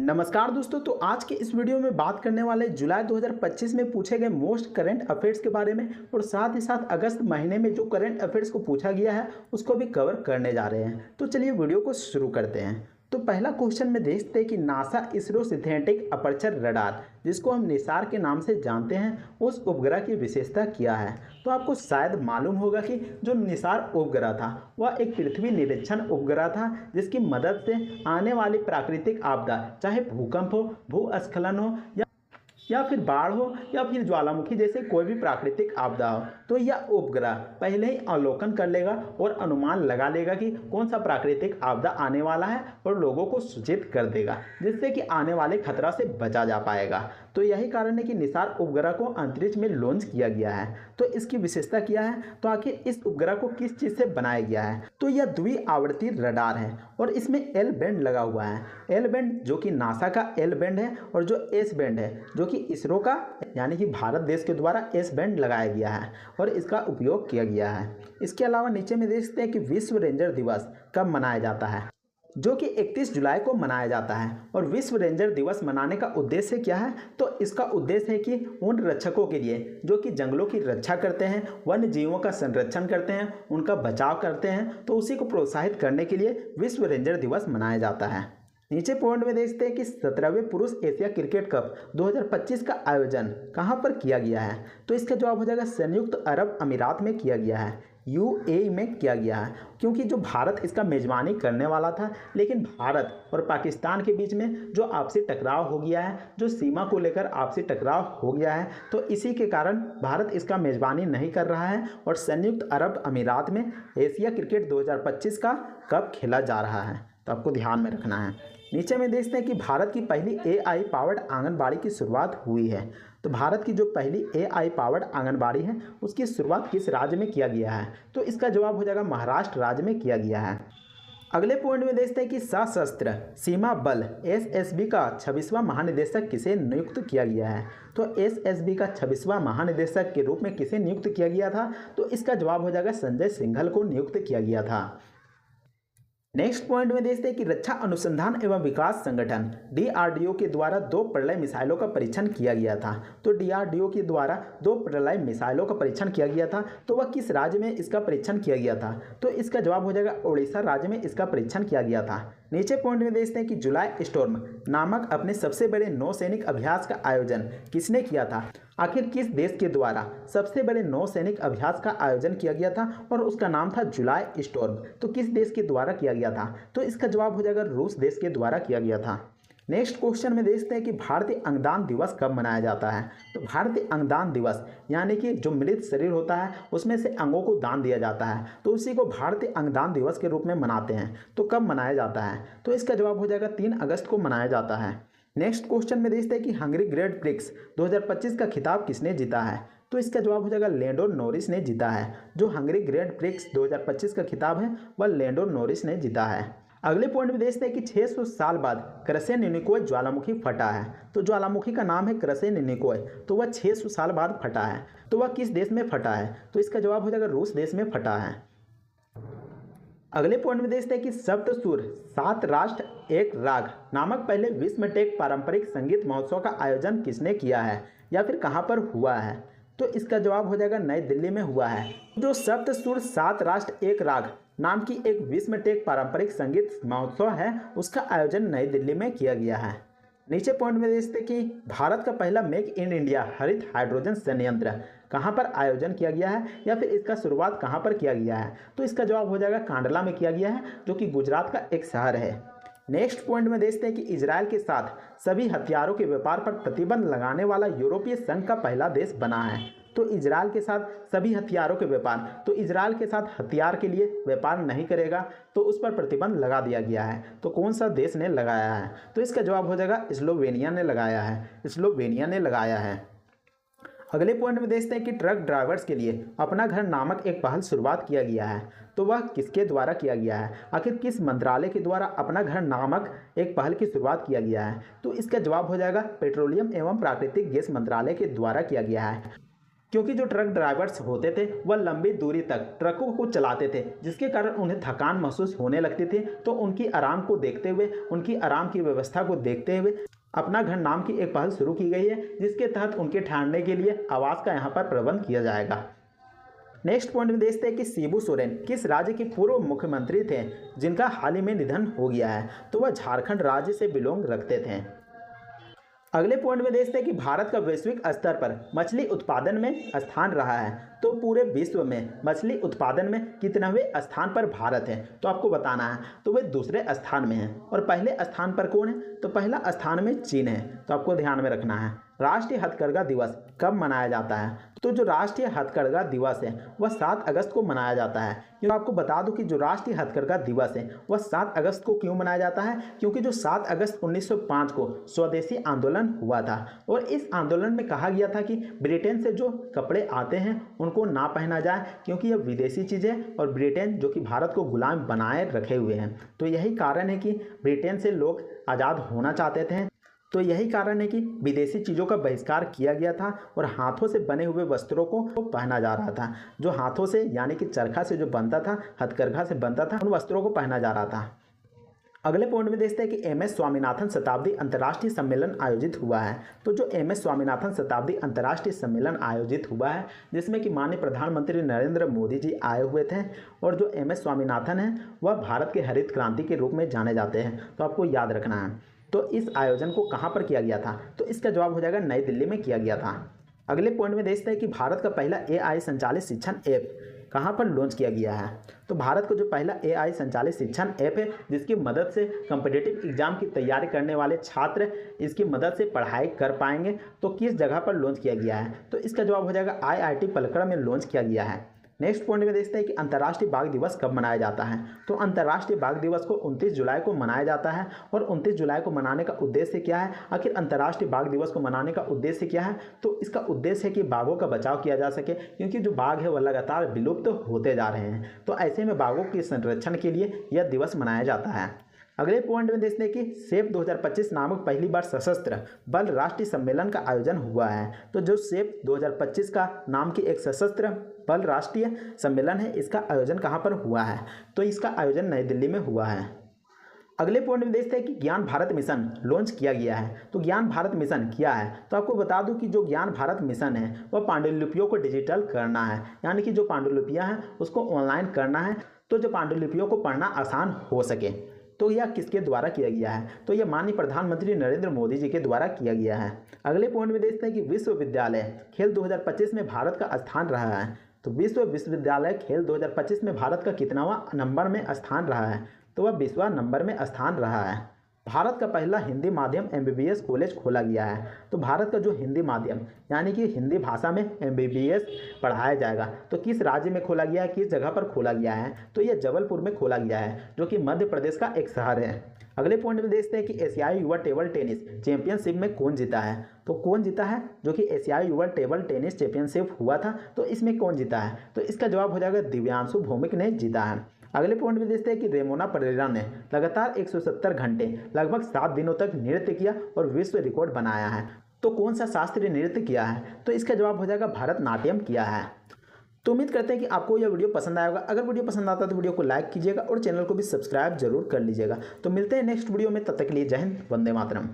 नमस्कार दोस्तों। तो आज के इस वीडियो में बात करने वाले जुलाई 2025 में पूछे गए मोस्ट करंट अफेयर्स के बारे में और साथ ही साथ अगस्त महीने में जो करंट अफेयर्स को पूछा गया है उसको भी कवर करने जा रहे हैं। तो चलिए वीडियो को शुरू करते हैं। तो पहला क्वेश्चन में देखते हैं कि NASA ISRO synthetic aperture radar, जिसको हम निसार के नाम से जानते हैं, उस उपग्रह की विशेषता क्या है। तो आपको शायद मालूम होगा कि जो निसार उपग्रह था वह एक पृथ्वी निरीक्षण उपग्रह था, जिसकी मदद से आने वाली प्राकृतिक आपदा, चाहे भूकंप हो, भूस्खलन हो या फिर बाढ़ हो या फिर ज्वालामुखी जैसे कोई भी प्राकृतिक आपदा हो, तो यह उपग्रह पहले ही अवलोकन कर लेगा और अनुमान लगा लेगा कि कौन सा प्राकृतिक आपदा आने वाला है और लोगों को सूचित कर देगा, जिससे कि आने वाले खतरा से बचा जा पाएगा। तो यही कारण है कि निसार उपग्रह को अंतरिक्ष में लॉन्च किया गया है। तो इसकी विशेषता क्या है, तो आखिर इस उपग्रह को किस चीज़ से बनाया गया है। तो यह द्विआवर्ती रडार है और इसमें एल बैंड लगा हुआ है। एल बैंड जो कि नासा का एल बैंड है और जो एस बैंड है जो कि इसरो का यानी कि भारत देश के द्वारा एस बैंड लगाया गया है और इसका उपयोग किया गया है। इसके अलावा नीचे में देखते हैं कि विश्व रेंजर दिवस कब मनाया जाता है, जो कि 31 जुलाई को मनाया जाता है। और विश्व रेंजर दिवस मनाने का उद्देश्य क्या है, तो इसका उद्देश्य है कि उन रक्षकों के लिए जो कि जंगलों की रक्षा करते हैं, वन्य जीवों का संरक्षण करते हैं, उनका बचाव करते हैं, तो उसी को प्रोत्साहित करने के लिए विश्व रेंजर दिवस मनाया जाता है। नीचे पॉइंट में देखते हैं कि 17वें पुरुष एशिया क्रिकेट कप 2025 का आयोजन कहां पर किया गया है। तो इसका जवाब हो जाएगा संयुक्त अरब अमीरात में किया गया है, यूएई में किया गया है। क्योंकि जो भारत इसका मेजबानी करने वाला था, लेकिन भारत और पाकिस्तान के बीच में जो आपसी टकराव हो गया है, जो सीमा को लेकर आपसी टकराव हो गया है, तो इसी के कारण भारत इसका मेजबानी नहीं कर रहा है और संयुक्त अरब अमीरात में एशिया क्रिकेट 2025 का कप खेला जा रहा है। तो आपको ध्यान में रखना है। नीचे में देखते हैं कि भारत की पहली एआई पावर्ड आंगनबाड़ी की शुरुआत हुई है। तो भारत की जो पहली एआई पावर्ड आंगनबाड़ी है उसकी शुरुआत किस राज्य में किया गया है, तो इसका जवाब हो जाएगा महाराष्ट्र राज्य में किया गया है। अगले पॉइंट में देखते हैं कि सशस्त्र सीमा बल एसएसबी का 26वां महानिदेशक किसे नियुक्त किया गया है। तो एसएसबी का 26वां महानिदेशक के रूप में किसे नियुक्त किया गया था, तो इसका जवाब हो जाएगा संजय सिंघल को नियुक्त किया गया था। नेक्स्ट पॉइंट में देखते हैं कि रक्षा अनुसंधान एवं विकास संगठन डीआरडीओ के द्वारा 2 प्रलय मिसाइलों का परीक्षण किया गया था। तो डीआरडीओ के द्वारा 2 प्रलय मिसाइलों का परीक्षण किया गया था, तो वह किस राज्य में इसका परीक्षण किया गया था, तो इसका जवाब हो जाएगा उड़ीसा राज्य में इसका परीक्षण किया गया था। नीचे पॉइंट में देखते हैं कि जुलाई स्टॉर्म नामक अपने सबसे बड़े नौसैनिक अभ्यास का आयोजन किसने किया था। आखिर किस देश के द्वारा सबसे बड़े नौसैनिक अभ्यास का आयोजन किया गया था और उसका नाम था जुलाई स्टॉर्म। तो किस देश के द्वारा किया गया था, तो इसका जवाब हो जाएगा रूस देश के द्वारा किया गया था। नेक्स्ट क्वेश्चन में देखते हैं कि भारतीय अंगदान दिवस कब मनाया जाता है। तो भारतीय अंगदान दिवस यानी कि जो मृत शरीर होता है उसमें से अंगों को दान दिया जाता है, तो उसी को भारतीय अंगदान दिवस के रूप में मनाते हैं। तो कब मनाया जाता है, तो इसका जवाब हो जाएगा 3 अगस्त को मनाया जाता है। नेक्स्ट क्वेश्चन में देखते हैं कि हंगरी ग्रैंड प्रिक्स 2025 का खिताब किसने जीता है। तो इसका जवाब हो जाएगा लैंडो नॉरिस ने जीता है। जो हंगरी ग्रैंड प्रिक्स 2025 का खिताब है वह लैंडो नॉरिस ने जीता है। अगले पॉइंट में देखते हैं कि 600 साल बाद क्रसेनिकोय ज्वालामुखी फटा है। तो ज्वालामुखी का नाम है क्रसेनिकोय, तो वह 600 साल बाद फटा है। तो वह किस देश में फटा है, तो इसका जवाब हो जाएगा रूस देश में फटा है। अगले पॉइंट में देखते हैं कि सप्तसुर 7 राष्ट्र 1 राग नामक पहले विश्व टेक पारंपरिक संगीत महोत्सव का आयोजन किसने किया है या फिर कहां पर हुआ है, तो इसका जवाब हो जाएगा नई दिल्ली में हुआ है। जो सप्तसुर 7 राष्ट्र 1 राग नाम की एक विश्व टेक पारंपरिक संगीत महोत्सव है, उसका आयोजन नई दिल्ली में किया गया है। नीचे पॉइंट में देखते हैं कि भारत का पहला मेक इन इंडिया हरित हाइड्रोजन संयंत्र कहां पर आयोजन किया गया है या फिर इसका शुरुआत कहां पर किया गया है, तो इसका जवाब हो जाएगा कांडला में किया गया है, जो कि गुजरात का एक शहर है। नेक्स्ट पॉइंट में देखते हैं कि इजराइल के साथ सभी हथियारों के व्यापार पर प्रतिबंध लगाने वाला यूरोपीय संघ का पहला देश बना है। तो इजराइल के साथ सभी हथियारों के व्यापार, तो इजराइल के साथ हथियार के लिए व्यापार नहीं करेगा, तो उस पर प्रतिबंध लगा दिया गया है। तो कौन सा देश ने लगाया है, तो इसका जवाब हो जाएगा स्लोवेनिया ने लगाया है। स्लोवेनिया ने लगाया है। अगले पॉइंट में देखते हैं कि ट्रक ड्राइवर्स के लिए अपना घर नामक एक पहल शुरुआत किया गया है। तो वह किसके द्वारा किया गया है, आखिर किस मंत्रालय के द्वारा अपना घर नामक एक पहल की शुरुआत किया गया है, तो इसका जवाब हो जाएगा पेट्रोलियम एवं प्राकृतिक गैस मंत्रालय के द्वारा किया गया है। क्योंकि जो ट्रक ड्राइवर्स होते थे वह लंबी दूरी तक ट्रकों को चलाते थे, जिसके कारण उन्हें थकान महसूस होने लगती थी। तो उनकी आराम को देखते हुए, उनकी आराम की व्यवस्था को देखते हुए अपना घर नाम की एक पहल शुरू की गई है, जिसके तहत उनके ठहरने के लिए आवास का यहाँ पर प्रबंध किया जाएगा। नेक्स्ट पॉइंट में देखते हैं कि शिबू सोरेन किस राज्य के पूर्व मुख्यमंत्री थे जिनका हाल ही में निधन हो गया है। तो वह झारखंड राज्य से बिलोंग रखते थे। अगले पॉइंट में देखते हैं कि भारत का वैश्विक स्तर पर मछली उत्पादन में स्थान रहा है। तो पूरे विश्व में मछली उत्पादन में कितनवें स्थान पर भारत है, तो आपको बताना है। तो वे दूसरे स्थान में है। और पहले स्थान पर कौन है, तो पहला स्थान में चीन है। तो आपको ध्यान में रखना है। राष्ट्रीय हथकरघा दिवस कब मनाया जाता है, तो जो राष्ट्रीय हथकरघा दिवस है वह 7 अगस्त को मनाया जाता है। क्योंकि आपको बता दूं कि जो राष्ट्रीय हथकरघा दिवस है वह 7 अगस्त को क्यों मनाया जाता है, क्योंकि जो 7 अगस्त 1905 को स्वदेशी आंदोलन हुआ था। और इस आंदोलन में कहा गया था कि ब्रिटेन से जो कपड़े आते हैं उनको ना पहना जाए, क्योंकि यह विदेशी चीज़ है और ब्रिटेन जो कि भारत को गुलाम बनाए रखे हुए हैं। तो यही कारण है कि ब्रिटेन से लोग आज़ाद होना चाहते थे। तो यही कारण है कि विदेशी चीज़ों का बहिष्कार किया गया था और हाथों से बने हुए वस्त्रों को पहना जा रहा था। जो हाथों से यानी कि चरखा से जो बनता था, हथकरघा से बनता था, उन वस्त्रों को पहना जा रहा था। अगले पॉइंट में देखते हैं कि एम.एस. स्वामीनाथन शताब्दी अंतर्राष्ट्रीय सम्मेलन आयोजित हुआ है। तो जो एम.एस. स्वामीनाथन शताब्दी अंतर्राष्ट्रीय सम्मेलन आयोजित हुआ है, जिसमें कि माननीय प्रधानमंत्री नरेंद्र मोदी जी आए हुए थे। और जो एम.एस. स्वामीनाथन हैं वह भारत के हरित क्रांति के रूप में जाने जाते हैं। तो आपको याद रखना है। तो इस आयोजन को कहाँ पर किया गया था, तो इसका जवाब हो जाएगा नई दिल्ली में किया गया था। अगले पॉइंट में देखते हैं कि भारत का पहला AI संचालित शिक्षण ऐप कहाँ पर लॉन्च किया गया है। तो भारत का जो पहला AI संचालित शिक्षण ऐप है, जिसकी मदद से कॉम्पिटिटिव एग्जाम की तैयारी करने वाले छात्र इसकी मदद से पढ़ाई कर पाएंगे, तो किस जगह पर लॉन्च किया गया है, तो इसका जवाब हो जाएगा IIT पलक्कड़ में लॉन्च किया गया है। नेक्स्ट पॉइंट में देखते हैं कि अंतर्राष्ट्रीय बाघ दिवस कब मनाया जाता है। तो अंतर्राष्ट्रीय बाघ दिवस को 29 जुलाई को मनाया जाता है। और 29 जुलाई को मनाने का उद्देश्य क्या है, आखिर अंतर्राष्ट्रीय बाघ दिवस को मनाने का उद्देश्य क्या है, तो इसका उद्देश्य है कि बाघों का बचाव किया जा सके, क्योंकि जो बाघ है वह लगातार विलुप्त होते जा रहे हैं। तो ऐसे में बाघों के संरक्षण के लिए यह दिवस मनाया जाता है। अगले पॉइंट में देखते हैं कि सेफ 2025 नामक पहली बार सशस्त्र बल राष्ट्रीय सम्मेलन का आयोजन हुआ है। तो जो सेफ 2025 का नाम की एक सशस्त्र बल राष्ट्रीय सम्मेलन है, इसका आयोजन कहाँ पर हुआ है, तो इसका आयोजन नई दिल्ली में हुआ है। अगले पॉइंट में देखते हैं कि ज्ञान भारत मिशन लॉन्च किया गया है। तो ज्ञान भारत मिशन क्या है, तो आपको बता दूं कि जो ज्ञान भारत मिशन है वह पांडुलिपियों को डिजिटल करना है, यानी कि जो पांडुलिपियां हैं उसको ऑनलाइन करना है, तो जो पांडुलिपियों को पढ़ना आसान हो सके। तो यह किसके द्वारा किया गया है, तो यह माननीय प्रधानमंत्री नरेंद्र मोदी जी के द्वारा किया गया है। अगले पॉइंट में देखते हैं कि विश्वविद्यालय खेल 2025 में भारत का स्थान रहा है। तो विश्वविद्यालय खेल 2025 में भारत का कितनावां नंबर में स्थान रहा है, तो वह 20वां नंबर में स्थान रहा है। भारत का पहला हिंदी माध्यम MBBS कॉलेज खोला गया है। तो भारत का जो हिंदी माध्यम यानी कि हिंदी भाषा में MBBS पढ़ाया जाएगा, तो किस राज्य में खोला गया है, किस जगह पर खोला गया है, तो यह जबलपुर में खोला गया है, जो कि मध्य प्रदेश का एक शहर है। अगले पॉइंट में देखते हैं कि एशियाई युवा टेबल टेनिस चैंपियनशिप में कौन जीता है। तो कौन जीता है, जो कि एशियाई युवा टेबल टेनिस चैंपियनशिप हुआ था, तो इसमें कौन जीता है, तो इसका जवाब हो जाएगा दिव्यांशु भौमिक ने जीता है। अगले पॉइंट में देखते हैं कि रेमोना परेरा ने लगातार 170 घंटे लगभग 7 दिनों तक नृत्य किया और विश्व रिकॉर्ड बनाया है। तो कौन सा शास्त्रीय नृत्य किया है, तो इसका जवाब हो जाएगा भरतनाट्यम किया है। तो उम्मीद करते हैं कि आपको यह वीडियो पसंद आएगा। अगर वीडियो पसंद आता है तो वीडियो को लाइक कीजिएगा और चैनल को भी सब्सक्राइब जरूर कर लीजिएगा। तो मिलते हैं नेक्स्ट वीडियो में, तब तक के लिए जय हिंद, वंदे मातरम।